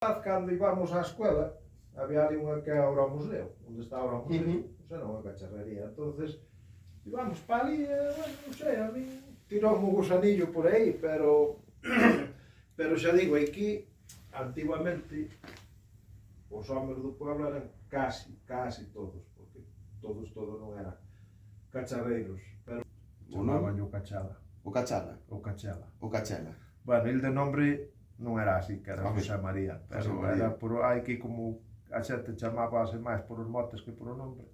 Cando íbamos á escuela, había ali unha que é ahora o museo, onde está ahora o museo, xa non é cacharrería. Entonces, íbamos para ali, bueno, non sei, a mí tirou un gusanillo por aí, pero xa digo, aquí, antiguamente, os homes do pueblo eran casi todos, porque todos non eran cacharreiros, pero chamaban o Cachala. O Cachala? O Cachela. O Cachela. Bueno, el de nombre non era así, que era José María, pero José María. era por aí que como a xente chamábase máis por os motes que por o nombre.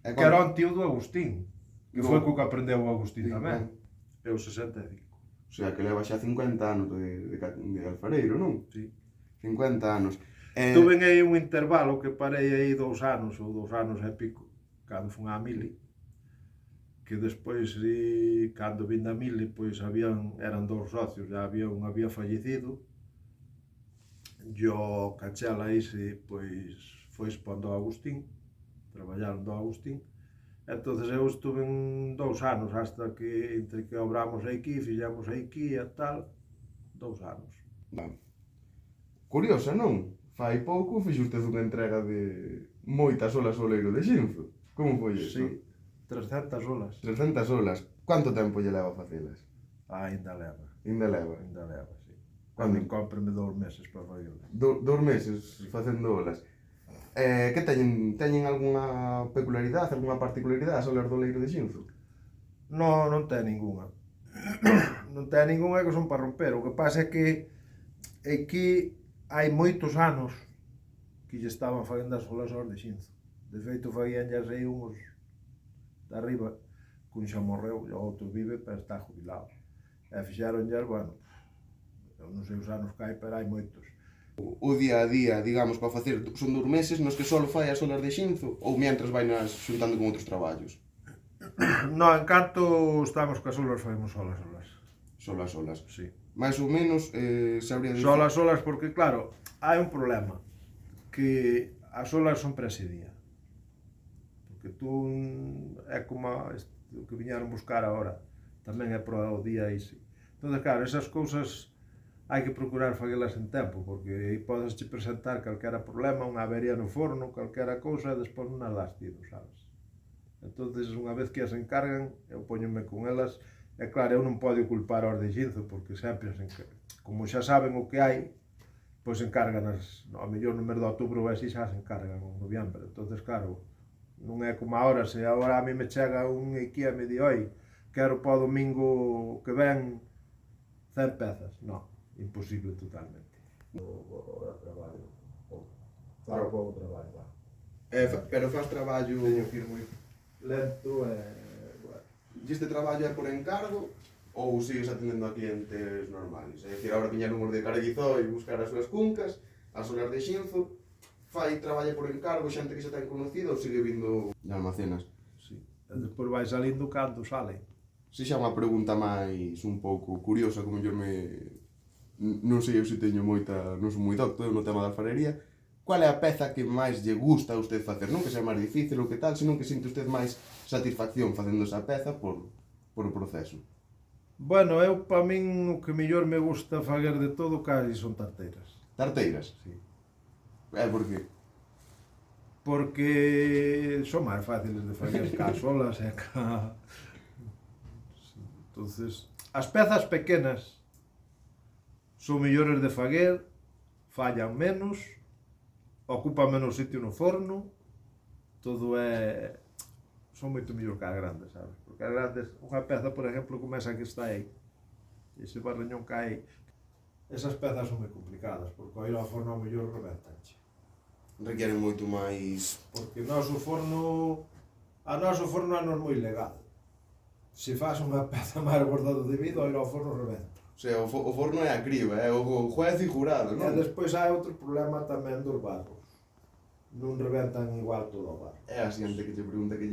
Que era un tío do Agustín, que foi co que aprendeu o Agustín tamén. É o 65. O sea, que leva xa 50 anos de alfareiro, non? Sí. 50 anos. Tuve aí un intervalo que parei aí 2 anos, ou 2 anos e pico, cando fun a Mili, que despois, cando vin a Mili, pois eran 2 socios, já un había fallecido, e o Cachela ese, pois, foi expondo ao Agustín, traballaron do Agustín, entonces eu estuve 2 anos, hasta que, entre que obramos aquí, fixamos aquí e tal, 2 anos. Curiosa, non? Fai pouco fixo usted unha entrega de moitas olas ao Leiro de Xinzo. Como foi iso? Sí, 300 olas. 300 olas. Quanto tempo lle leva a facelas? Ainda leva. Ainda leva? Ainda leva, sí. Cando cómpreme 2 meses para facelas. 2 meses facendo olas. Que teñen algunha peculiaridade, algunha particularidade as olas do Leiro de Xinzo? Non ten ningunha. Non ten ningunha, que son para romper. O que pasa é que aquí hai moitos anos que lle estaban facendo as olas aos de Xinzo. De feito, faíanllas aí uns de arriba, que un xa morreu, e o outro vive, pero está jubilado. E fixeronllas, bueno, eu non sei os anos que hai, pero hai moitos. O día a día, digamos, para facer, son 2 meses nos que só fai as olas de Xinzo ou mientras vai nas xuntando con outros traballos? Non, en canto estamos cas olas, faemos olas. Solas. Sí. Mais ou menos, sabría dicir... Solas, porque claro, hai un problema, que as olas son para ese día. Porque tú, é como o que viñeron buscar agora, tamén é para o día ese. Entón, claro, esas cousas hai que procurar faguelas en tempo, porque aí podes te presentar calquera problema, unha avería no forno, calquera cousa, e despois non as das tido, sabes? Entón, unha vez que as encargan, eu poñome con elas. E claro, eu non podo culpar aos de Xinzo, porque sempre, como xa saben o que hai, pois encarganas, ao mellor no mes de outubro ou así xa se encargan en noviembre. Entón, claro, non é como agora, se agora a mí me chega un aquí e me di, oi, quero para o domingo que ven 100 pezas. Non, imposible totalmente. Agora traballo, para o pouco traballo. Pero faz traballo... Teño que ir moi lento e... Este traballo é por encargo ou sigues atendendo a clientes normales? É dicir, agora viñeron os de Carguizó e buscar as súas cuncas, as olas de Xinzo, traballa por encargo, xente que xa ten conocido ou sigue vindo de almacenas? Sí, e despois vai salindo cando sale. Si xa unha pregunta máis un pouco curiosa, como eu non sei eu se teño moita, non son moi docto no tema da alfarería. Qual é a peza que máis lle gusta a usted facer? Non que sea máis difícil ou que tal, senón que sinte usted máis satisfacción facendo esa peza por o proceso. Bueno, eu, para min, o que mellor me gusta facer de todo casi son tarteiras. Tarteiras? Sí. E por qué? Porque son máis fáciles de facer que as olas e ca... Entonces, as pezas pequenas son mellores de facer, fallan menos, ocupa menos sitio no forno, todo é... son moito mellor que as grandes, sabes? Porque as grandes, unha peza, por exemplo, como esa que está aí, ese barreñón que hai, esas pezas son moi complicadas, porque ao ir ao forno ao mellor rebentanche. Requieren moito máis... Porque o noso forno é moi legal. Se faz unha peza máis bordado debido, ao ir ao forno rebenta. O sea, o forno é a criba, é o juez e jurado, non? E despois hai outro problema tamén dos barros. Non rebentan igual todo o barro. É a xente que te pregunta que lle